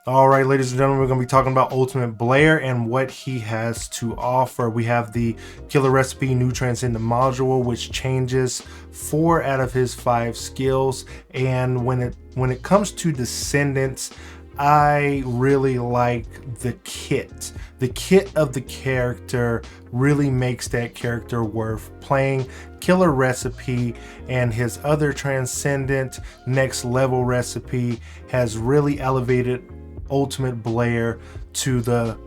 All right, ladies and gentlemen, we're going to be talking about Ultimate Blair and what he has to offer. We have the Killer Recipe New Transcendent module, which changes 4 out of his 5 skills. And when it comes to Descendants, I really like the kit. The kit of the character really makes that character worth playing. Killer Recipe and his other Transcendent Next Level Recipe has really elevated Ultimate Blair to the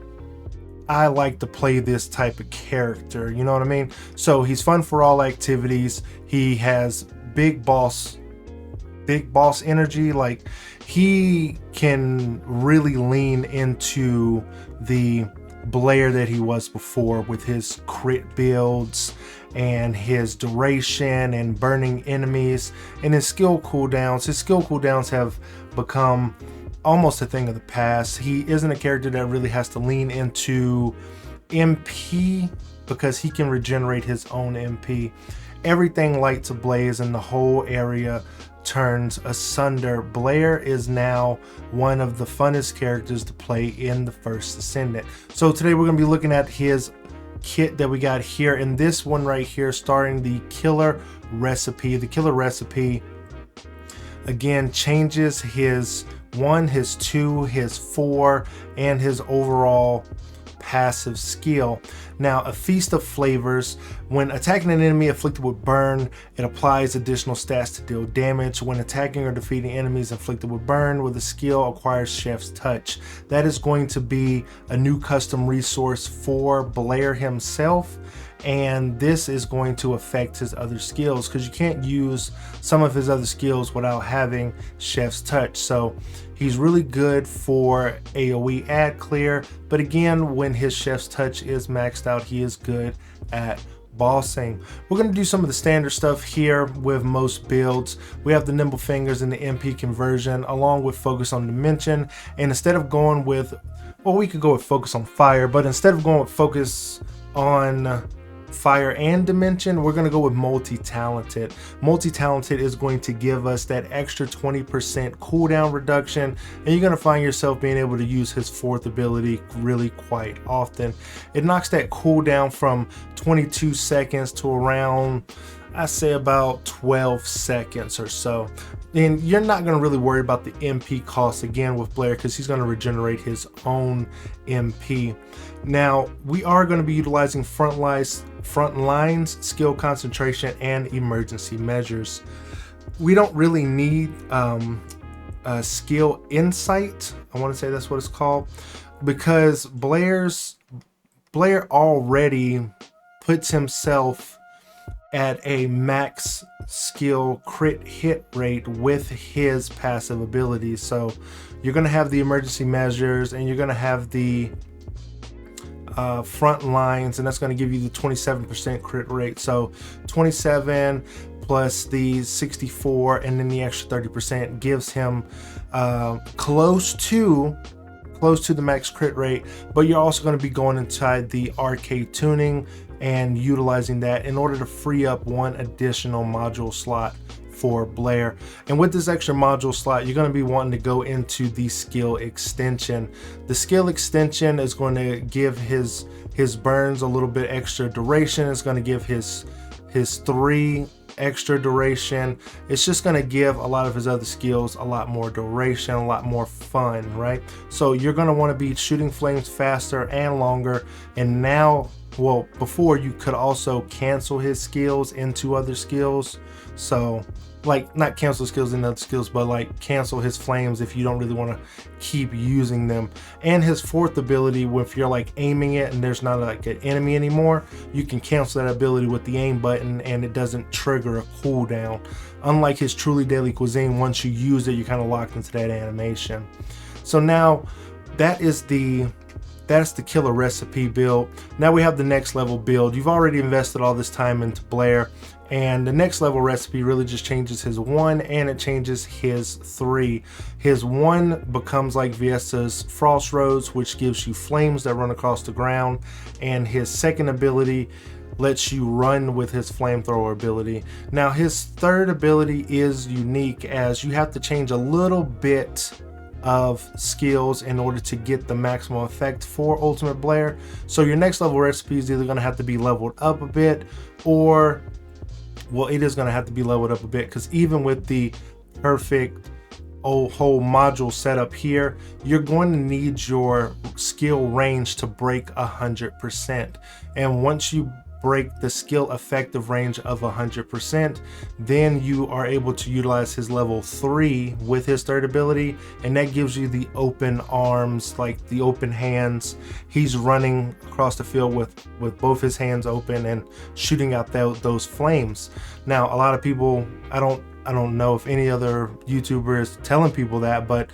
I like to play this type of character, you know what I mean? So he's fun for all activities. He has big boss energy. Like, he can really lean into the Blair that he was before with his crit builds and his duration and burning enemies and his skill cooldowns. His skill cooldowns have become almost a thing of the past. He isn't a character that really has to lean into MP because he can regenerate his own MP. Everything lights ablaze and the whole area turns asunder. Blair is now one of the funnest characters to play in the First Descendant. So today we're going to be looking at his kit that we got here, and this one right here starring the Killer Recipe. The Killer Recipe again changes his 1, his 2, his 4, and his overall passive skill. Now, a Feast of Flavors. When attacking an enemy afflicted with burn, it applies additional stats to deal damage. When attacking or defeating enemies inflicted with burn with a skill, acquires Chef's Touch. That is going to be a new custom resource for Blair himself, and this is going to affect his other skills because you can't use some of his other skills without having Chef's Touch. So he's really good for AoE ad clear, but again, when his Chef's Touch is maxed out, he is good at bossing. We're going to do some of the standard stuff here with most builds. We have the Nimble Fingers and the MP conversion along with Focus on Dimension, and instead of going with, well, we could go with Focus on Fire, but instead of going with Focus on Fire and Dimension, we're going to go with Multi-Talented. Multi-Talented is going to give us that extra 20% cooldown reduction, and you're going to find yourself being able to use his 4th ability really quite often. It knocks that cooldown from 22 seconds to around, I say, about 12 seconds or so. And you're not going to really worry about the MP cost again with Blair because he's going to regenerate his own MP. Now, we are going to be utilizing front lines, skill concentration, and emergency measures. We don't really need a skill insight. I want to say that's what it's called, because Blair already puts himself at a max skill crit hit rate with his passive abilities. So you're going to have the emergency measures and you're going to have the front lines, and that's going to give you the 27% crit rate. So 27 plus the 64 and then the extra 30% gives him close to the max crit rate, but you're also going to be going inside the arcade tuning and utilizing that in order to free up 1 additional module slot for Blair. And with this extra module slot, you're going to be wanting to go into the skill extension. The skill extension is going to give his burns a little bit extra duration. It's going to give his 3 extra duration. It's just going to give a lot of his other skills a lot more duration, a lot more fun, right? So you're going to want to be shooting flames faster and longer. And now, well, before, you could also cancel his skills into other skills. So, like, not cancel skills in other skills, but like cancel his flames if you don't really want to keep using them. And his 4th ability, if you're like aiming it and there's not like an enemy anymore, you can cancel that ability with the aim button and it doesn't trigger a cooldown. Unlike his Truly Daily Cuisine, once you use it, you're kind of locked into that animation. So now that's the Killer Recipe build. Now we have the Next Level build. You've already invested all this time into Blair, and the Next Level Recipe really just changes his 1 and it changes his 3. His 1 becomes like Viesta's Frost Roads, which gives you flames that run across the ground, and his 2nd ability lets you run with his flamethrower ability. Now his 3rd ability is unique, as you have to change a little bit of skills in order to get the maximum effect for Ultimate Blair. So your next level recipe is either going to have to be leveled up a bit, or, well, it is going to have to be leveled up a bit, because even with the perfect whole module setup here, you're going to need your skill range to break 100%. And once you break the skill effective range of 100%, then you are able to utilize his level 3 with his third ability, and that gives you the open arms, like the open hands. He's running across the field with both his hands open and shooting out those flames. Now, a lot of people, I don't know if any other YouTuber is telling people that, but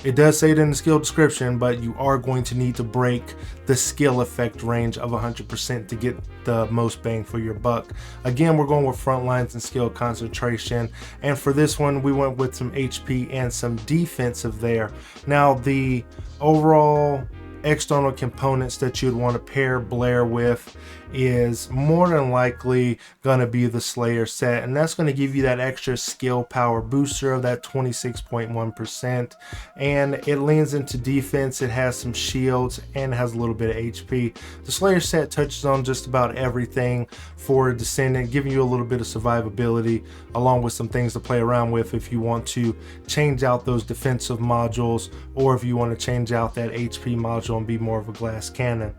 it does say it in the skill description, but you are going to need to break the skill effect range of 100% to get the most bang for your buck. Again, we're going with front lines and skill concentration, and for this one we went with some HP and some defensive there. Now, the overall external components that you'd want to pair Blair with is more than likely going to be the Slayer set, and that's going to give you that extra skill power booster of that 26.1%, and it leans into defense. It has some shields and has a little bit of HP. The Slayer set touches on just about everything for Descendant, giving you a little bit of survivability along with some things to play around with if you want to change out those defensive modules, or if you want to change out that HP module and be more of a glass cannon.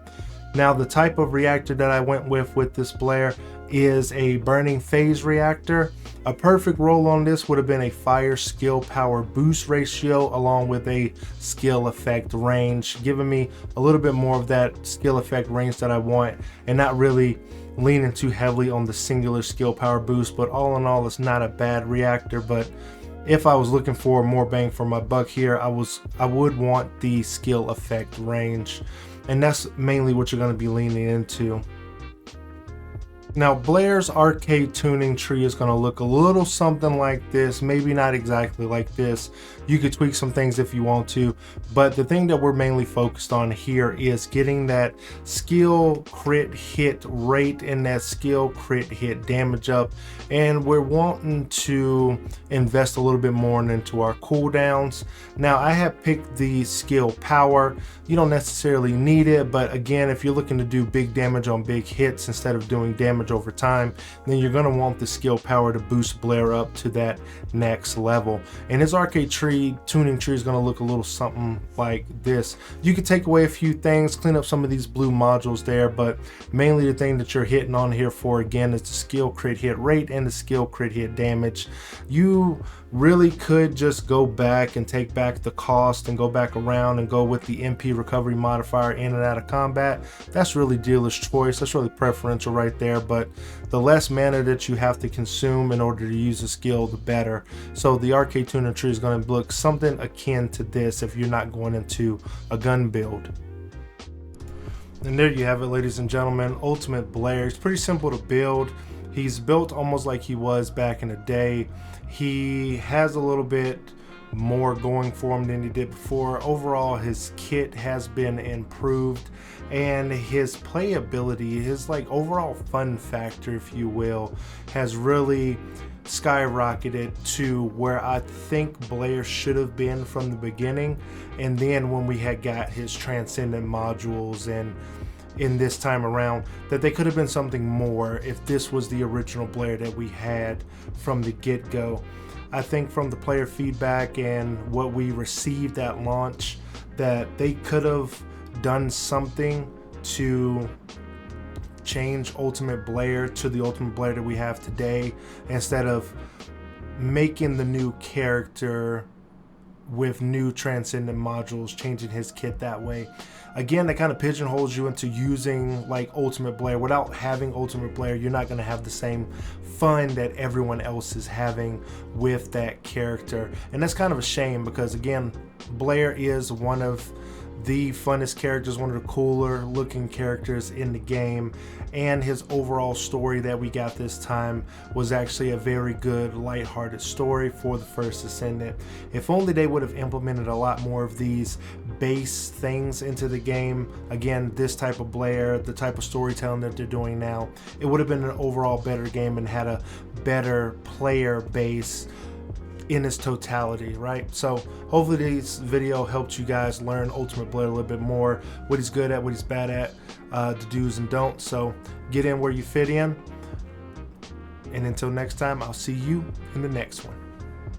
Now, the type of reactor that I went with this Blair is a burning phase reactor. A perfect roll on this would have been a fire skill power boost ratio along with a skill effect range, giving me a little bit more of that skill effect range that I want, and not really leaning too heavily on the singular skill power boost. But all in all, it's not a bad reactor. But if I was looking for more bang for my buck here, I would want the skill effect range, and that's mainly what you're going to be leaning into. Now, Blair's arcade tuning tree is going to look a little something like this, maybe not exactly like this. You could tweak some things if you want to, but the thing that we're mainly focused on here is getting that skill crit hit rate and that skill crit hit damage up, and we're wanting to invest a little bit more into our cooldowns. Now, I have picked the skill power. You don't necessarily need it, but again, if you're looking to do big damage on big hits instead of doing damage over time, then you're going to want the skill power to boost Blair up to that next level. And his arcade tree, tuning tree, is going to look a little something like this. You could take away a few things, clean up some of these blue modules there, but mainly the thing that you're hitting on here for, again, is the skill crit hit rate and the skill crit hit damage. You really could just go back and take back the cost and go back around and go with the MP recovery modifier in and out of combat. That's really dealer's choice. That's really preferential right there, but the less mana that you have to consume in order to use a skill, the better. So the arcade tuner tree is going to look something akin to this if you're not going into a gun build. And there you have it, ladies and gentlemen, Ultimate Blair. It's pretty simple to build. He's built almost like he was back in the day. He has a little bit more going for him than he did before. Overall, his kit has been improved, and his playability, his like overall fun factor, if you will, has really skyrocketed to where I think Blair should have been from the beginning. And then when we had got his Transcendent modules, and in this time around, that they could have been something more if this was the original Blair that we had from the get-go. I think from the player feedback and what we received at launch, that they could have done something to change Ultimate Blair to the Ultimate Blair that we have today, instead of making the new character with new Transcendent modules, changing his kit that way. Again, that kind of pigeonholes you into using like Ultimate Blair. Without having Ultimate Blair, you're not going to have the same fun that everyone else is having with that character, and that's kind of a shame, because again, Blair is one of the funnest characters, one of the cooler looking characters in the game, and his overall story that we got this time was actually a very good lighthearted story for the First Descendant. If only they would have implemented a lot more of these base things into the game, again, this type of Blair, the type of storytelling that they're doing now, it would have been an overall better game and had a better player base in its totality, right? So hopefully this video helped you guys learn Ultimate Blair a little bit more, what he's good at, what he's bad at, the do's and don'ts. So get in where you fit in. And until next time, I'll see you in the next one.